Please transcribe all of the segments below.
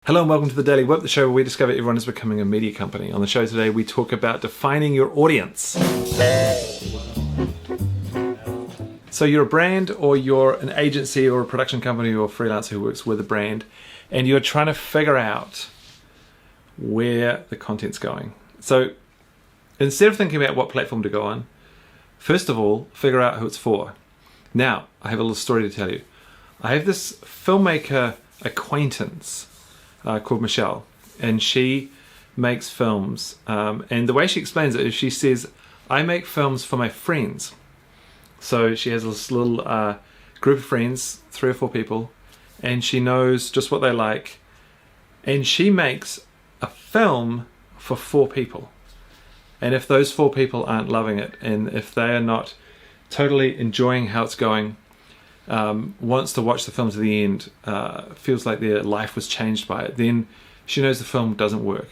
Hello and welcome to the Daily WIP, the show where we discover everyone is becoming a media company. On the show today, we talk about defining your audience. So you're a brand, or you're an agency or a production company or a freelancer who works with a brand, and you're trying to figure out where the content's going. So instead of thinking about what platform to go on, first of all, figure out who it's for. Now, I have a little story to tell you. I have this filmmaker acquaintance called Michelle, and she makes films, and the way she explains it is she says, I make films for my friends. So she has this little group of friends, 3 or 4 people, and she knows just what they like, and she makes a film for 4 people. And if those 4 people aren't loving it, and if they are not totally enjoying how it's going, wants to watch the film to the end, feels like their life was changed by it, then she knows the film doesn't work.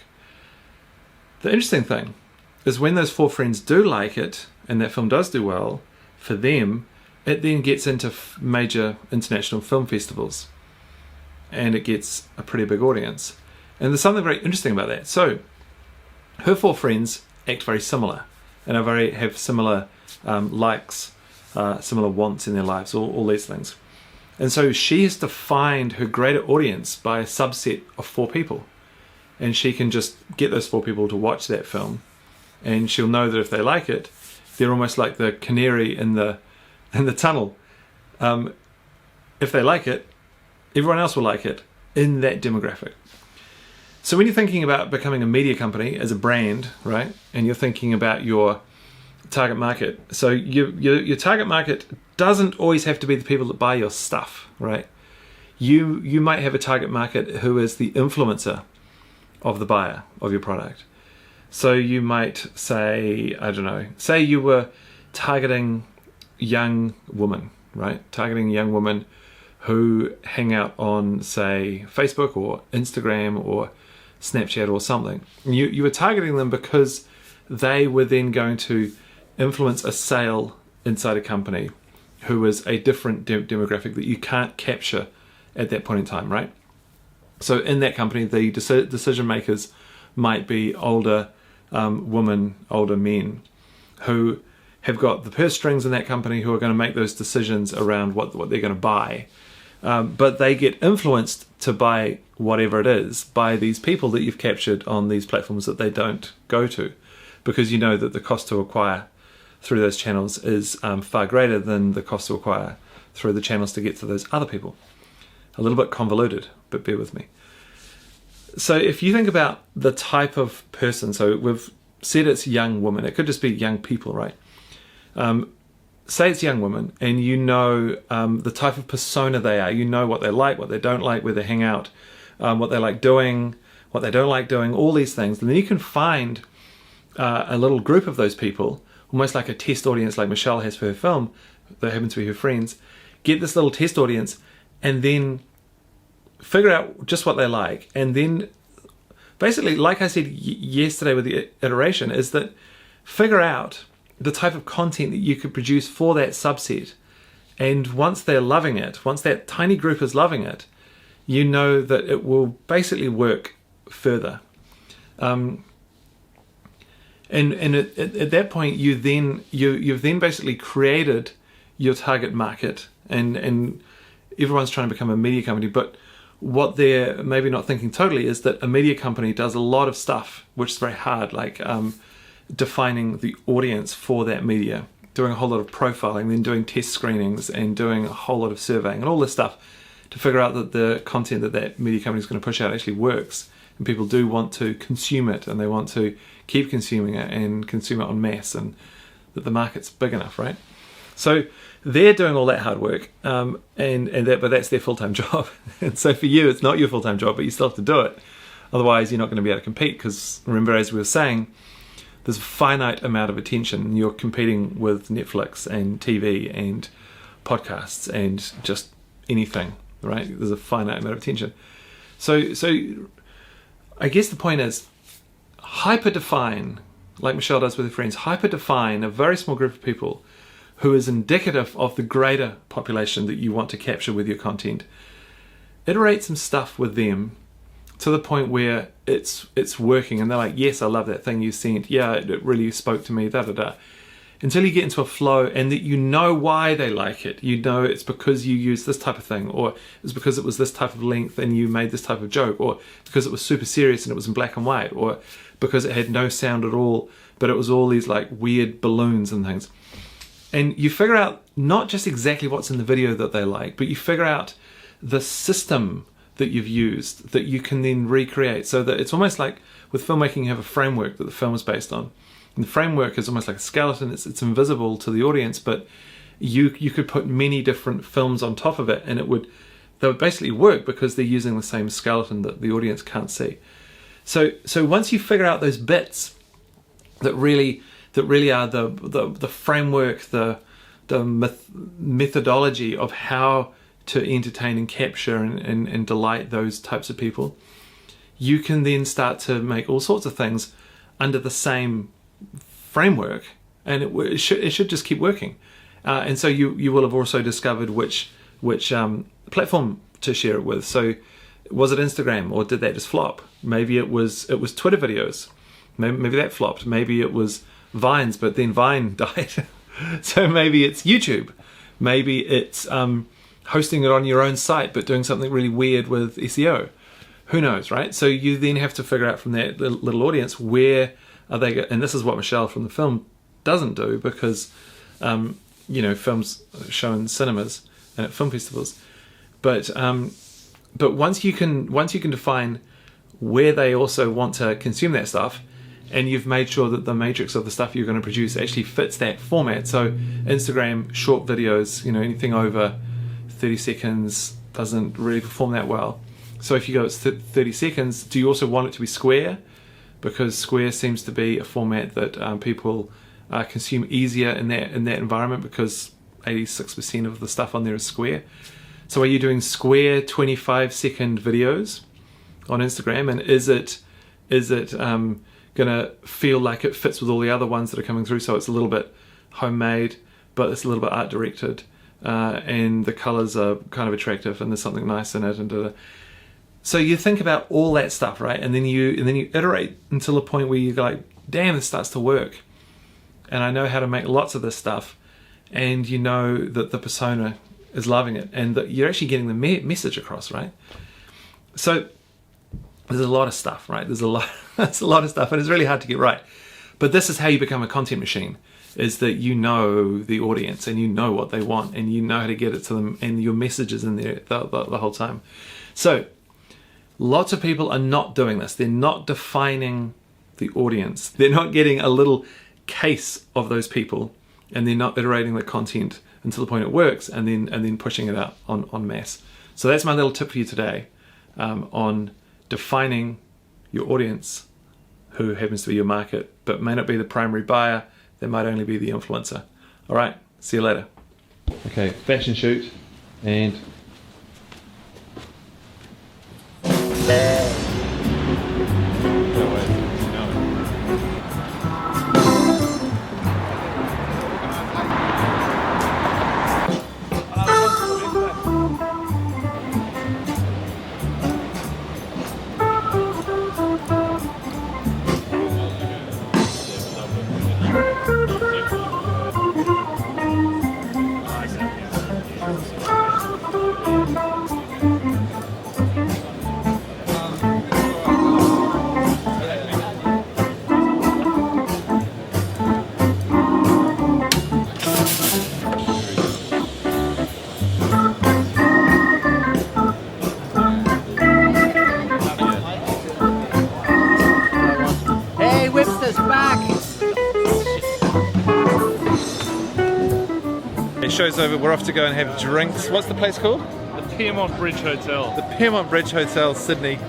The interesting thing is when those 4 friends do like it, and that film does do well, for them, it then gets into major international film festivals, and it gets a pretty big audience. And there's something very interesting about that. So her 4 friends act very similar, and have similar likes, similar wants in their lives, all these things. And so she has defined her greater audience by a subset of 4 people, and she can just get those 4 people to watch that film, and she'll know that if they like it, they're almost like the canary in the tunnel. If they like it, everyone else will like it in that demographic. So when you're thinking about becoming a media company as a brand, right, and you're thinking about your target market, so your target market doesn't always have to be the people that buy your stuff, right? You might have a target market who is the influencer of the buyer of your product. So you might say, I don't know, say you were targeting young women, right? Targeting young women who hang out on, say, Facebook or Instagram or Snapchat or something. You were targeting them because they were then going to influence a sale inside a company who is a different demographic that you can't capture at that point in time, right? So in that company, the decision makers might be older women, older men who have got the purse strings in that company, who are going to make those decisions around what they're going to buy. But they get influenced to buy whatever it is by these people that you've captured on these platforms that they don't go to, because you know that the cost to acquire through those channels is far greater than the cost to acquire through the channels to get to those other people. A little bit convoluted, but bear with me. So if you think about the type of person, so we've said it's young women, it could just be young people, right? Say it's young women, and you know the type of persona they are. You know what they like, what they don't like, where they hang out, what they like doing, what they don't like doing, all these things. And then you can find a little group of those people, almost like a test audience like Michelle has for her film, that happen to be her friends. Get this little test audience, and then figure out just what they like. And then basically, like I said yesterday with the iteration, is that figure out the type of content that you could produce for that subset. And once they're loving it, once that tiny group is loving it, you know that it will basically work further. And at that point, you've then basically created your target market, and everyone's trying to become a media company. But what they're maybe not thinking totally is that a media company does a lot of stuff which is very hard, like defining the audience for that media, doing a whole lot of profiling, then doing test screenings, and doing a whole lot of surveying and all this stuff to figure out that the content that media company is going to push out actually works, and people do want to consume it, and they want to keep consuming it and consume it en masse, and that the market's big enough, right? So they're doing all that hard work, but that's their full-time job. And so for you, it's not your full-time job, but you still have to do it. Otherwise, you're not going to be able to compete, because remember, as we were saying, there's a finite amount of attention. You're competing with Netflix and TV and podcasts and just anything, right? There's a finite amount of attention. So I guess the point is, hyper-define, like Michelle does with her friends, hyper-define a very small group of people who is indicative of the greater population that you want to capture with your content. Iterate some stuff with them to the point where it's working, and they're like, yes, I love that thing you sent, yeah, it really spoke to me, da da da. Until you get into a flow and that you know why they like it. You know it's because you use this type of thing, or it's because it was this type of length and you made this type of joke, or because it was super serious and it was in black and white, or because it had no sound at all, but it was all these like weird balloons and things. And you figure out not just exactly what's in the video that they like, but you figure out the system that you've used that you can then recreate, so that it's almost like with filmmaking you have a framework that the film is based on. And the framework is almost like a skeleton. It's invisible to the audience, but you could put many different films on top of it, and they would basically work because they're using the same skeleton that the audience can't see. So once you figure out those bits that really are the framework, the methodology of how to entertain and capture and delight those types of people, you can then start to make all sorts of things under the same framework, and it should just keep working. And so you will have also discovered which platform to share it with. So was it Instagram, or did that just flop? Maybe it was Twitter videos. Maybe that flopped. Maybe it was Vines, but then Vine died. So maybe it's YouTube. Maybe it's hosting it on your own site, but doing something really weird with SEO. Who knows, right? So you then have to figure out from that little audience, where are they? And this is what Michelle from the film doesn't do, because films show in cinemas and at film festivals. But once you can define where they also want to consume that stuff, and you've made sure that the matrix of the stuff you're going to produce actually fits that format. So Instagram short videos, anything over 30 seconds doesn't really perform that well. So if you go it's 30 seconds, do you also want it to be square? Because square seems to be a format that people consume easier in that environment, because 86% of the stuff on there is square. So are you doing square 25-second videos on Instagram, and is it gonna feel like it fits with all the other ones that are coming through? So it's a little bit homemade, but it's a little bit art directed, and the colors are kind of attractive, and there's something nice in it, and so you think about all that stuff, right? And then you iterate until a point where you go like, damn, this starts to work, and I know how to make lots of this stuff, and you know that the persona is loving it, and that you're actually getting the message across, right? So there's a lot of stuff, right? There's a lot of stuff, and it's really hard to get right. But this is how you become a content machine, is that you know the audience, and you know what they want, and you know how to get it to them, and your message is in there the whole time. So lots of people are not doing this. They're not defining the audience. They're not getting a little case of those people, and they're not iterating the content until the point it works, and then pushing it out en masse. So that's my little tip for you today, on defining your audience, who happens to be your market, but may not be the primary buyer. They might only be the influencer. All right, see you later. Okay, fashion shoot, and show's over, we're off to go and have drinks. What's the place called? The Piermont Bridge Hotel. The Piermont Bridge Hotel, Sydney.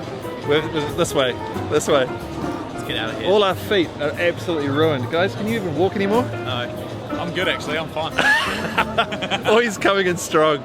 This way. Let's get out of here. All our feet are absolutely ruined. Guys, can you even walk anymore? No. I'm good actually, I'm fine. Oh, he's coming in strong.